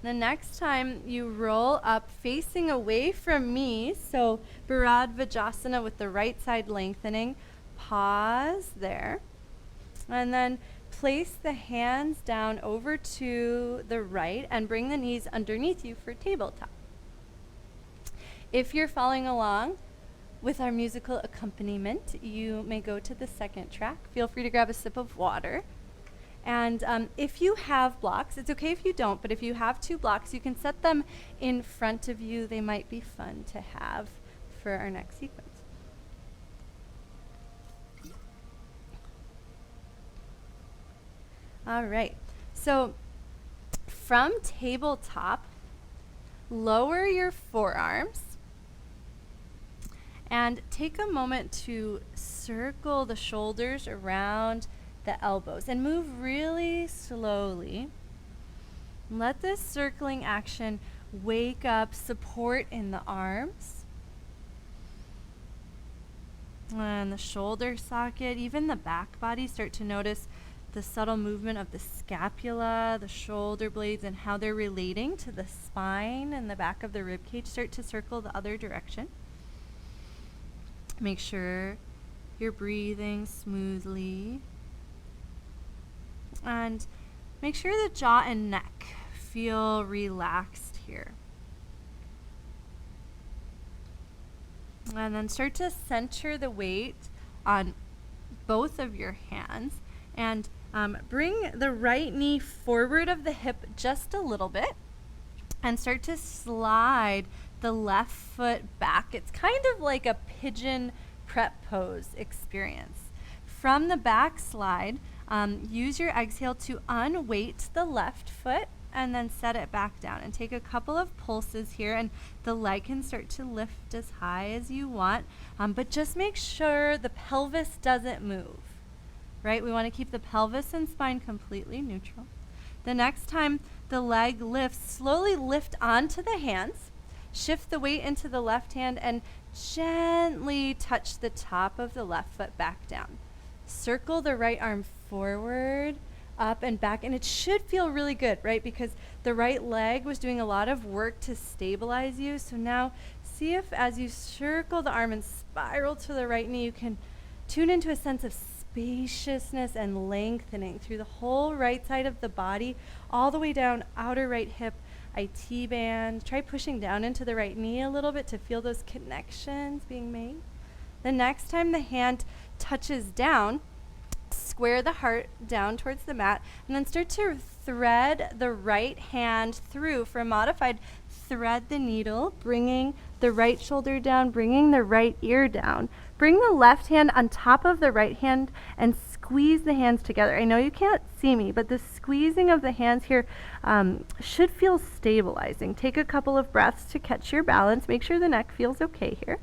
The next time you roll up facing away from me, so Bharadvajasana with the right side lengthening, pause there, and then place the hands down over to the right and bring the knees underneath you for tabletop. If you're following along with our musical accompaniment, you may go to the second track. Feel free to grab a sip of water. And if you have blocks, it's okay if you don't, but if you have 2 blocks, you can set them in front of you. They might be fun to have for our next sequence. All right, so from tabletop, lower your forearms and take a moment to circle the shoulders around the elbows and move really slowly. Let this circling action wake up support in the arms and the shoulder socket, even the back body. Start to notice the subtle movement of the scapula, the shoulder blades, and how they're relating to the spine and the back of the rib cage. Start to circle the other direction. Make sure you're breathing smoothly. And make sure the jaw and neck feel relaxed here. And then start to center the weight on both of your hands and bring the right knee forward of the hip just a little bit and start to slide the left foot back. It's kind of like a pigeon prep pose experience. From the back slide, use your exhale to unweight the left foot and then set it back down and take a couple of pulses here, and the leg can start to lift as high as you want, but just make sure the pelvis doesn't move, right? We want to keep the pelvis and spine completely neutral. The next time the leg lifts, slowly lift onto the hands, shift the weight into the left hand, and gently touch the top of the left foot back down. Circle the right arm forward, up and back, and it should feel really good, right? Because the right leg was doing a lot of work to stabilize you. So now see if as you circle the arm and spiral to the right knee, you can tune into a sense of spaciousness and lengthening through the whole right side of the body, all the way down outer right hip, IT band. Try pushing down into the right knee a little bit to feel those connections being made. The next time the hand touches down, square the heart down towards the mat, and then start to thread the right hand through. For a modified, thread the needle, bringing the right shoulder down, bringing the right ear down. Bring the left hand on top of the right hand and squeeze the hands together. I know you can't see me, but the squeezing of the hands here should feel stabilizing. Take a couple of breaths to catch your balance. Make sure the neck feels okay here.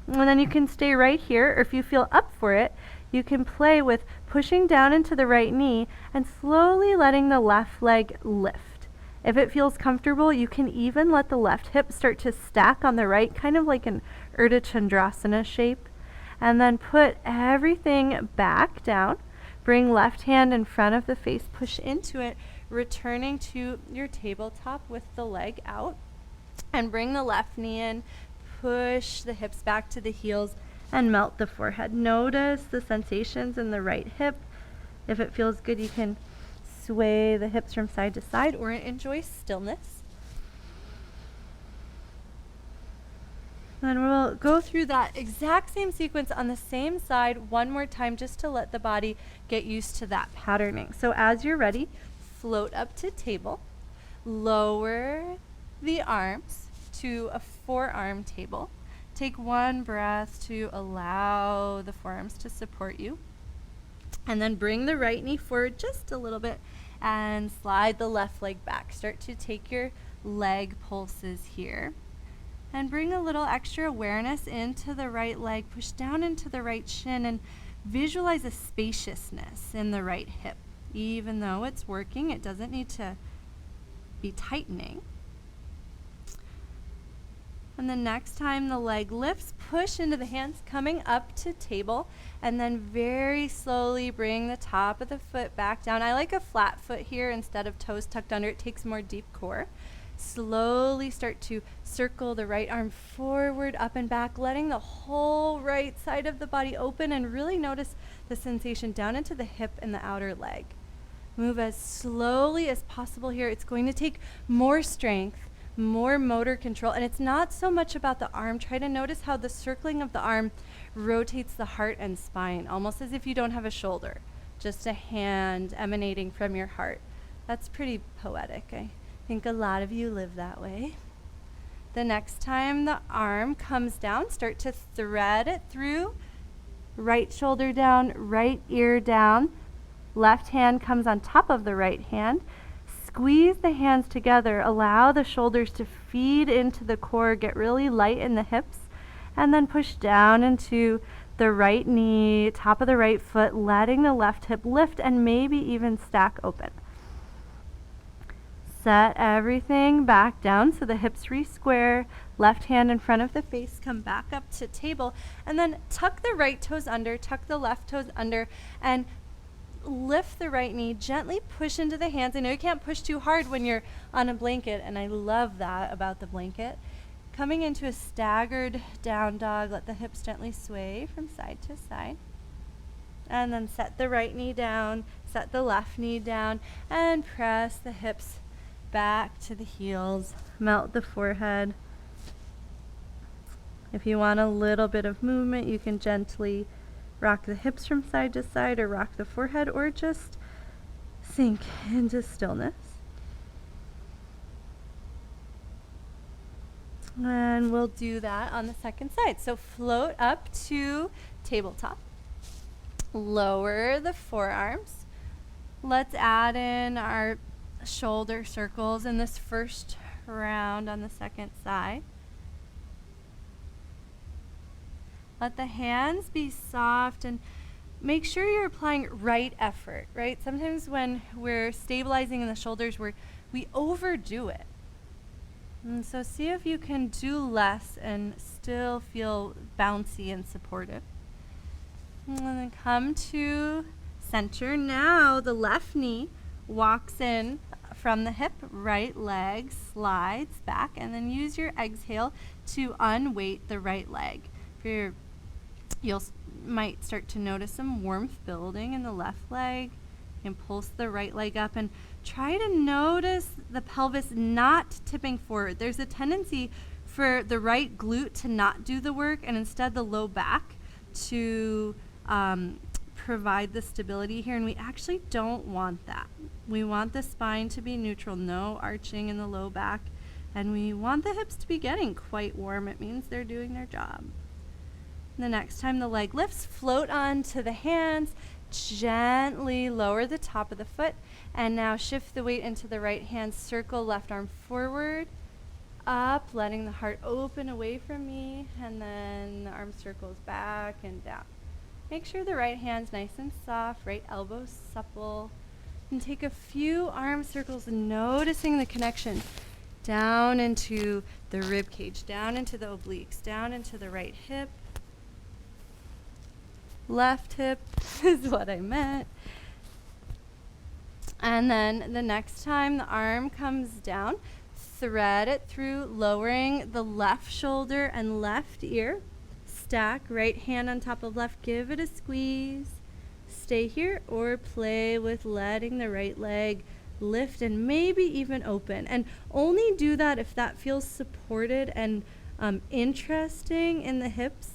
And then you can stay right here, or if you feel up for it, you can play with pushing down into the right knee and slowly letting the left leg lift. If it feels comfortable, you can even let the left hip start to stack on the right, kind of like an Urdhva Chandrasana shape. And then put everything back down. Bring left hand in front of the face, push into it, returning to your tabletop with the leg out. And bring the left knee in, push the hips back to the heels, and melt the forehead. Notice the sensations in the right hip. If it feels good, you can sway the hips from side to side or enjoy stillness. And we'll go through that exact same sequence on the same side one more time just to let the body get used to that patterning. So as you're ready, float up to table, lower the arms to a forearm table. Take one breath to allow the forearms to support you. And then bring the right knee forward just a little bit and slide the left leg back. Start to take your leg pulses here. And bring a little extra awareness into the right leg. Push down into the right shin and visualize a spaciousness in the right hip. Even though it's working, it doesn't need to be tightening. And the next time the leg lifts, push into the hands, coming up to table, and then very slowly bring the top of the foot back down. I like a flat foot here instead of toes tucked under. It takes more deep core. Slowly start to circle the right arm forward, up and back, letting the whole right side of the body open, and really notice the sensation down into the hip and the outer leg. Move as slowly as possible here. It's going to take more strength, more motor control, and it's not so much about the arm. Try to notice how the circling of the arm rotates the heart and spine, almost as if you don't have a shoulder, just a hand emanating from your heart. That's pretty poetic. I think a lot of you live that way. The next time the arm comes down, start to thread it through. Right shoulder down, right ear down. Left hand comes on top of the right hand. Squeeze the hands together. Allow the shoulders to feed into the core. Get really light in the hips. And then push down into the right knee, top of the right foot, letting the left hip lift and maybe even stack open. Set everything back down so the hips re-square. Left hand in front of the face, come back up to table, and then tuck the right toes under, tuck the left toes under, and lift the right knee, gently push into the hands. I know you can't push too hard when you're on a blanket, and I love that about the blanket. Coming into a staggered down dog, let the hips gently sway from side to side. And then set the right knee down, set the left knee down, and press the hips back to the heels. Melt the forehead. If you want a little bit of movement, you can gently rock the hips from side to side or rock the forehead or just sink into stillness. And we'll do that on the second side. So float up to tabletop. Lower the forearms. Let's add in our shoulder circles in this first round on the second side. Let the hands be soft and make sure you're applying right effort, right? Sometimes when we're stabilizing in the shoulders, we overdo it. And so see if you can do less and still feel bouncy and supportive. And then come to center. Now the left knee walks in from the hip, right leg slides back, and then use your exhale to unweight the right leg. You'll might start to notice some warmth building in the left leg. You can pulse the right leg up and try to notice the pelvis not tipping forward. There's a tendency for the right glute to not do the work and instead the low back to provide the stability here, and we actually don't want that. We want the spine to be neutral, no arching in the low back, and we want the hips to be getting quite warm. It means they're doing their job. The next time the leg lifts, float onto the hands, gently lower the top of the foot, and now shift the weight into the right hand, circle left arm forward, up, letting the heart open away from me, and then the arm circles back and down. Make sure the right hand's nice and soft, right elbow supple, and take a few arm circles, noticing the connection down into the rib cage, down into the obliques, down into the right hip. Left hip is what I meant. And then the next time the arm comes down, thread it through, lowering the left shoulder and left ear. Stack right hand on top of left, give it a squeeze. Stay here or play with letting the right leg lift and maybe even open. And only do that if that feels supported and interesting in the hips.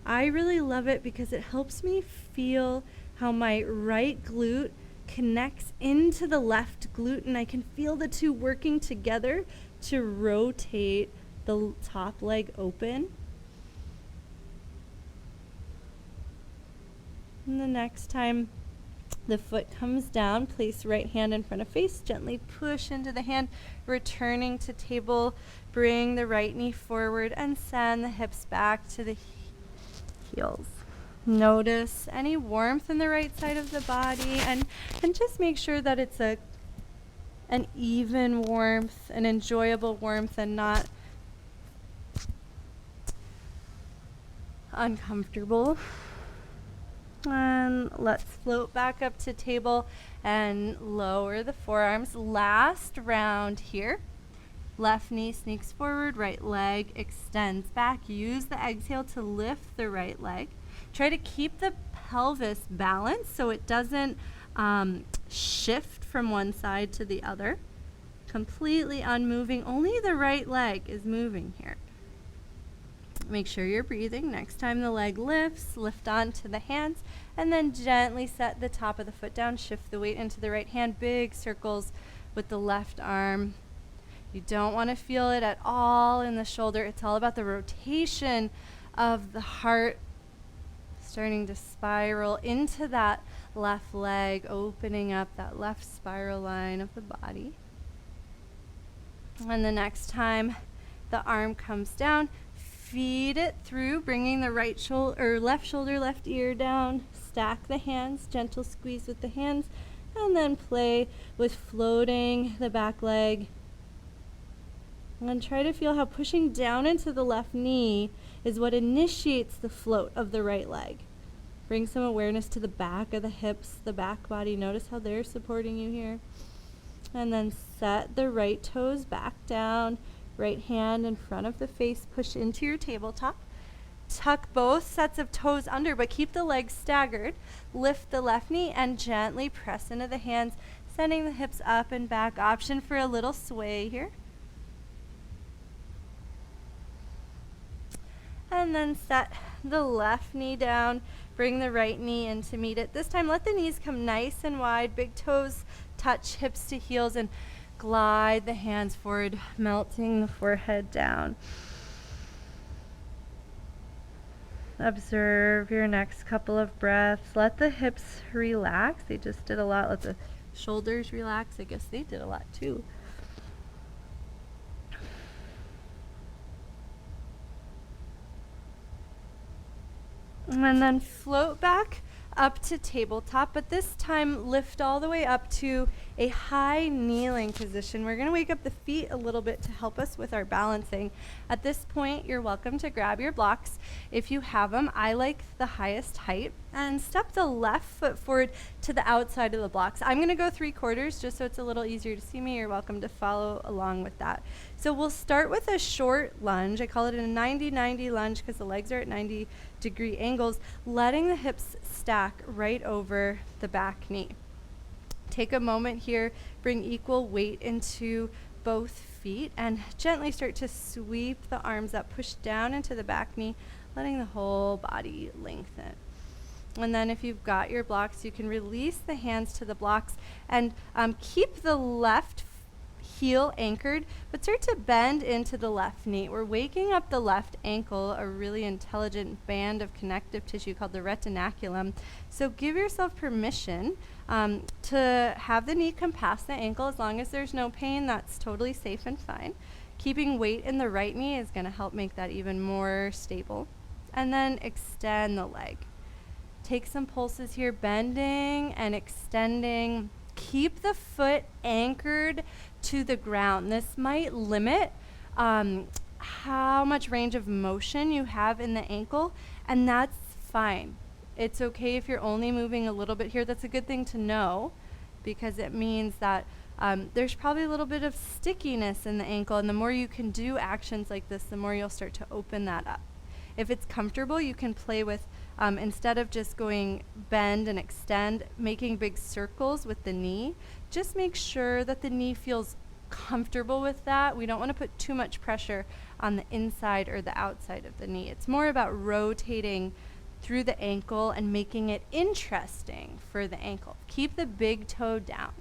I really love it because it helps me feel how my right glute connects into the left glute, and I can feel the two working together to rotate the top leg open. And the next time the foot comes down, place right hand in front of face, gently push into the hand, returning to table, bring the right knee forward and send the hips back to the heels. Notice any warmth in the right side of the body, and just make sure that it's an even warmth, an enjoyable warmth, and not uncomfortable. And let's float back up to table and lower the forearms. Last round here. Left knee sneaks forward, right leg extends back. Use the exhale to lift the right leg. Try to keep the pelvis balanced so it doesn't shift from one side to the other. Completely unmoving. Only the right leg is moving here. Make sure you're breathing. Next time the leg lifts, lift onto the hands, and then gently set the top of the foot down. Shift the weight into the right hand. Big circles with the left arm. You don't want to feel it at all in the shoulder. It's all about the rotation of the heart starting to spiral into that left leg, opening up that left spiral line of the body. And the next time the arm comes down, feed it through, bringing the right shoulder or left shoulder, left ear down. Stack the hands, gentle squeeze with the hands, and then play with floating the back leg. And try to feel how pushing down into the left knee is what initiates the float of the right leg. Bring some awareness to the back of the hips, the back body. Notice how they're supporting you here. And then set the right toes back down, right hand in front of the face, push into your tabletop. Tuck both sets of toes under, but keep the legs staggered. Lift the left knee and gently press into the hands, sending the hips up and back. Option for a little sway here. And then set the left knee down, bring the right knee in to meet it. This time let the knees come nice and wide, big toes touch hips to heels, and glide the hands forward, melting the forehead down. Observe your next couple of breaths. Let the hips relax. They just did a lot. Let the shoulders relax. I guess they did a lot too. And then float back up to tabletop, but this time lift all the way up to a high kneeling position. We're going to wake up the feet a little bit to help us with our balancing. At this point, you're welcome to grab your blocks if you have them. I like the highest height, and step the left foot forward to the outside of the blocks. I'm going to go 3/4 just so it's a little easier to see me. You're welcome to follow along with that. So we'll start with a short lunge. I call it a 90-90 lunge because the legs are at 90-degree angles, letting the hips stack right over the back knee. Take a moment here, bring equal weight into both feet, and gently start to sweep the arms up, push down into the back knee, letting the whole body lengthen. And then if you've got your blocks, you can release the hands to the blocks and keep the left heel anchored, but start to bend into the left knee. We're waking up the left ankle, a really intelligent band of connective tissue called the retinaculum. So give yourself permission to have the knee come past the ankle. As long as there's no pain, that's totally safe and fine. Keeping weight in the right knee is going to help make that even more stable. And then extend the leg. Take some pulses here, bending and extending. Keep the foot anchored to the ground. This might limit how much range of motion you have in the ankle, and that's fine. It's okay if you're only moving a little bit here. That's a good thing to know, because it means that there's probably a little bit of stickiness in the ankle, and the more you can do actions like this, the more you'll start to open that up. If it's comfortable, you can play with, instead of just going bend and extend, making big circles with the knee. Just make sure that the knee feels comfortable with that. We don't want to put too much pressure on the inside or the outside of the knee. It's more about rotating through the ankle and making it interesting for the ankle. Keep the big toe down.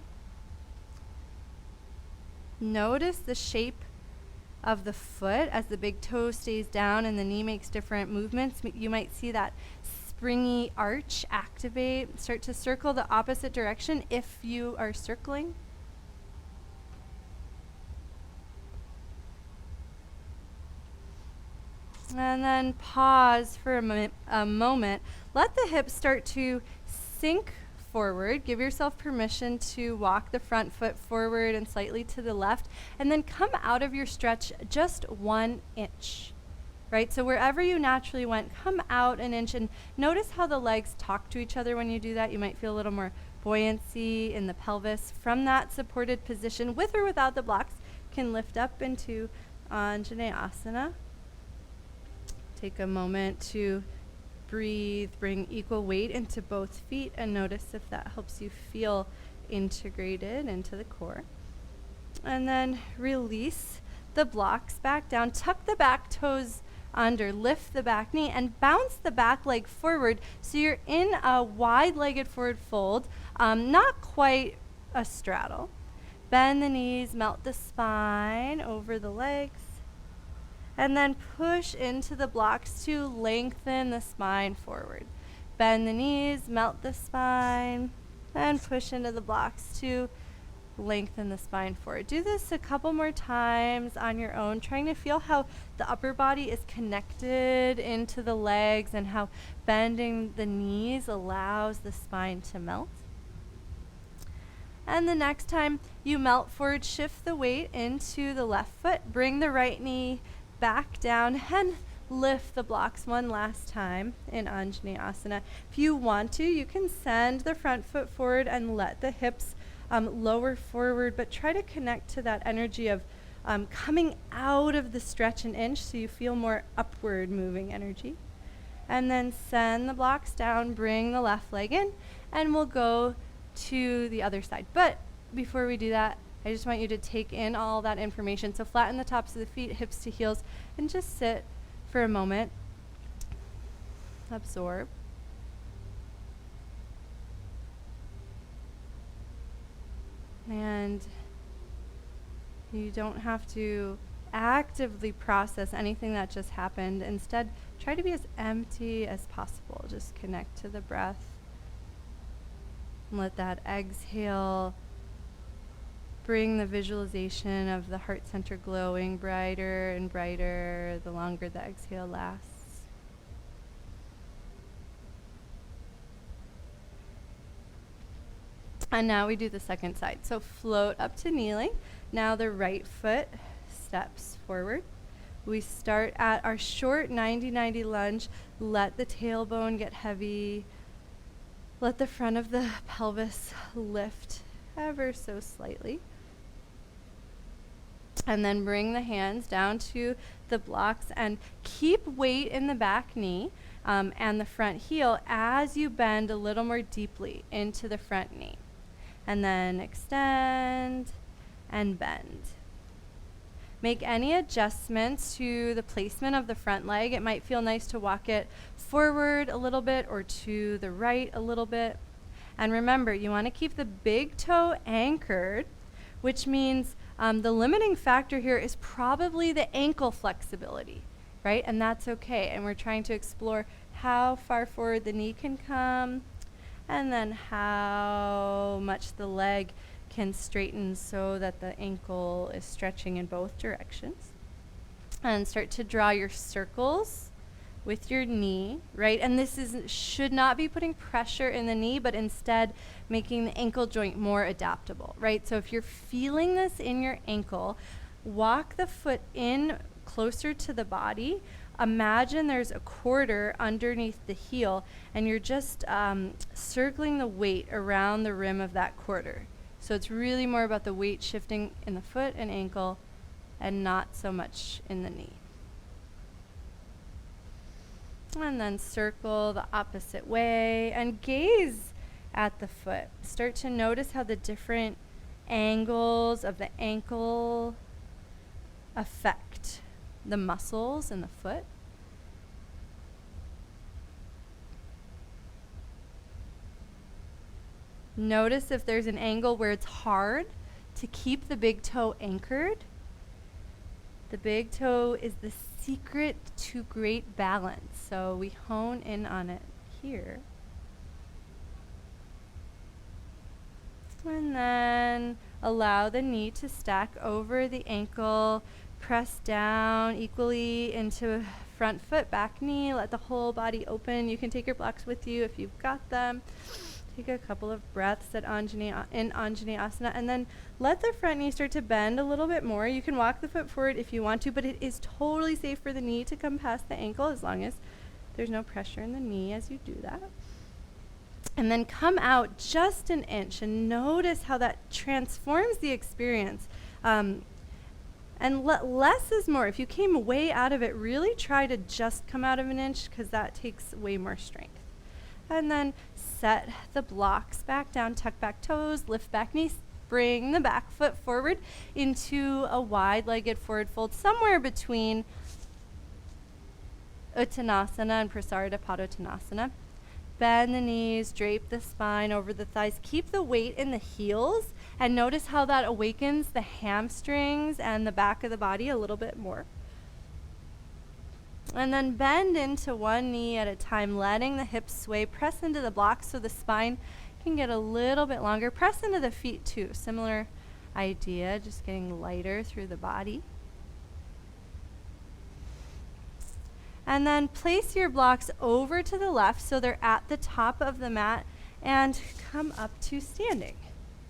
Notice the shape of the foot as the big toe stays down and the knee makes different movements. You might see that springy arch activate. Start to circle the opposite direction if you are circling. And then pause for a moment. Let the hips start to sink forward. Give yourself permission to walk the front foot forward and slightly to the left, and then come out of your stretch just 1 inch. right? So wherever you naturally went, come out an inch and notice how the legs talk to each other when you do that. You might feel a little more buoyancy in the pelvis. From that supported position, with or without the blocks, can lift up into Anjaneyasana. Take a moment to breathe, bring equal weight into both feet, and notice if that helps you feel integrated into the core. And then release the blocks back down. Tuck the back toes under, lift the back knee, and bounce the back leg forward so you're in a wide-legged forward fold, not quite a straddle. Bend the knees, melt the spine over the legs, and then push into the blocks to lengthen the spine forward. Bend the knees, melt the spine, and push into the blocks to lengthen the spine forward. Do this a couple more times on your own, trying to feel how the upper body is connected into the legs and how bending the knees allows the spine to melt. And the next time you melt forward, shift the weight into the left foot, bring the right knee back down, and lift the blocks one last time in Anjaneyasana. If you want to, you can send the front foot forward and let the hips lower forward, but try to connect to that energy of coming out of the stretch an inch so you feel more upward moving energy. And then send the blocks down, bring the left leg in, and we'll go to the other side. But before we do that, I just want you to take in all that information. So flatten the tops of the feet, hips to heels, and just sit for a moment. Absorb. And you don't have to actively process anything that just happened. Instead, try to be as empty as possible. Just connect to the breath. And let that exhale bring the visualization of the heart center glowing brighter and brighter the longer the exhale lasts. And now we do the second side. So float up to kneeling. Now the right foot steps forward. We start at our short 90-90 lunge. Let the tailbone get heavy. Let the front of the pelvis lift ever so slightly. And then bring the hands down to the blocks and keep weight in the back knee and the front heel as you bend a little more deeply into the front knee. And then extend and bend. Make any adjustments to the placement of the front leg. It might feel nice to walk it forward a little bit or to the right a little bit. And remember, you want to keep the big toe anchored, which means the limiting factor here is probably the ankle flexibility, right? And that's okay. And we're trying to explore how far forward the knee can come and then how much the leg can straighten so that the ankle is stretching in both directions. And start to draw your circles with your knee, right? And this should not be putting pressure in the knee, but instead making the ankle joint more adaptable, right? So if you're feeling this in your ankle, walk the foot in closer to the body. Imagine there's a quarter underneath the heel, and you're just circling the weight around the rim of that quarter. So it's really more about the weight shifting in the foot and ankle and not so much in the knee. And then circle the opposite way and gaze at the foot. Start to notice how the different angles of the ankle affect the muscles in the foot. Notice if there's an angle where it's hard to keep the big toe anchored. The big toe is the secret to great balance, so we hone in on it here. And then allow the knee to stack over the ankle. Press down equally into front foot, back knee. Let the whole body open. You can take your blocks with you if you've got them. Take a couple of breaths in Anjaneyasana, and then let the front knee start to bend a little bit more. You can walk the foot forward if you want to, but it is totally safe for the knee to come past the ankle as long as there's no pressure in the knee as you do that. And then come out just an inch and notice how that transforms the experience. And less is more. If you came way out of it, really try to just come out of an inch because that takes way more strength. And then set the blocks back down, tuck back toes, lift back knees, bring the back foot forward into a wide-legged forward fold somewhere between Uttanasana and Prasarita Padottanasana. Bend the knees, drape the spine over the thighs. Keep the weight in the heels and notice how that awakens the hamstrings and the back of the body a little bit more. And then bend into one knee at a time, letting the hips sway. Press into the blocks so the spine can get a little bit longer. Press into the feet too. Similar idea, just getting lighter through the body. And then place your blocks over to the left so they're at the top of the mat and come up to standing.